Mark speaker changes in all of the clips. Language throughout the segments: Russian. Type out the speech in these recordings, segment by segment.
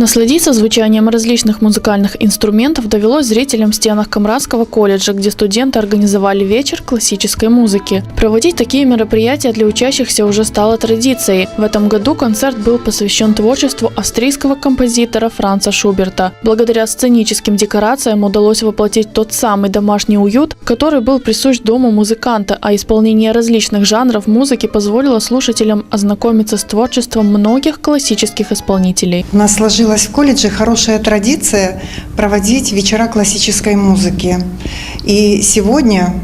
Speaker 1: Насладиться звучанием различных музыкальных инструментов довелось зрителям в стенах Камрадского колледжа, где студенты организовали вечер классической музыки. Проводить такие мероприятия для учащихся уже стало традицией. В этом году концерт был посвящен творчеству австрийского композитора Франца Шуберта. Благодаря сценическим декорациям удалось воплотить тот самый домашний уют, который был присущ дому музыканта, а исполнение различных жанров музыки позволило слушателям ознакомиться с творчеством многих классических исполнителей.
Speaker 2: У нас сложилась в колледже хорошая традиция проводить вечера классической музыки. И сегодня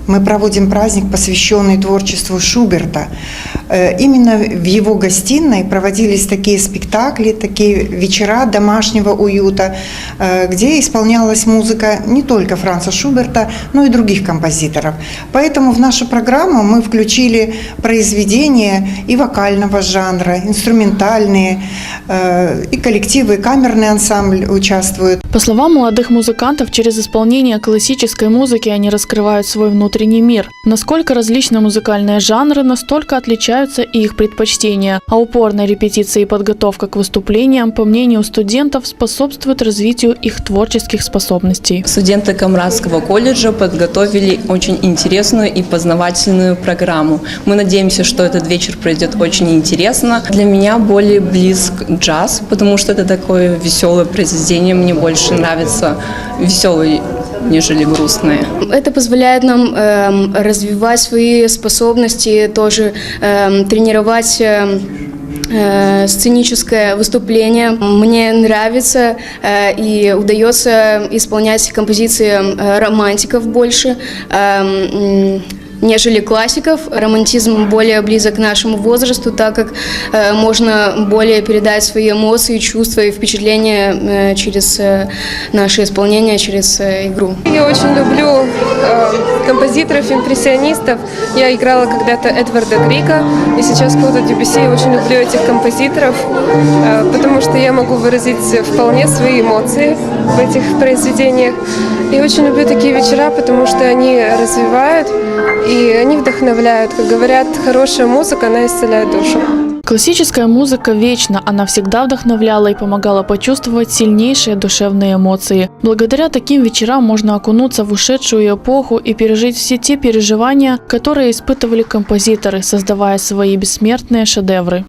Speaker 2: мы проводим праздник, посвященный творчеству Шуберта. Именно в его гостиной проводились такие спектакли, такие вечера домашнего уюта, где исполнялась музыка не только Франца Шуберта, но и других композиторов. Поэтому в нашу программу мы включили произведения и вокального жанра, инструментальные, и коллективы, и камерный ансамбль участвуют.
Speaker 1: По словам молодых музыкантов, через исполнение классической музыки они раскрывают свой внутренний мир. Насколько различны музыкальные жанры, настолько отличаются и их предпочтения. А упорная репетиция и подготовка к выступлениям, по мнению студентов, способствуют развитию их творческих способностей.
Speaker 3: Студенты Камрадского колледжа подготовили очень интересную и познавательную программу. Мы надеемся, что этот вечер пройдет очень интересно. Для меня более близок джаз, потому что это такое веселое произведение. Мне больше нравится веселый, нежели грустные.
Speaker 4: Это позволяет нам развивать свои способности, тоже тренировать сценическое выступление. Мне нравится и удается исполнять композиции романтиков больше, нежели классиков. Романтизм более близок к нашему возрасту, так как можно более передать свои эмоции, чувства и впечатления через наше исполнение, через игру.
Speaker 5: Я очень люблю композиторов-импрессионистов. Я играла когда-то Эдварда Грига, и сейчас Клода Дебюсси. Я очень люблю этих композиторов, потому что я могу выразить вполне свои эмоции в этих произведениях. И очень люблю такие вечера, потому что они развивают и они вдохновляют. Как говорят, хорошая музыка, она исцеляет душу.
Speaker 1: Классическая музыка вечна, она всегда вдохновляла и помогала почувствовать сильнейшие душевные эмоции. Благодаря таким вечерам можно окунуться в ушедшую эпоху и пережить все те переживания, которые испытывали композиторы, создавая свои бессмертные шедевры.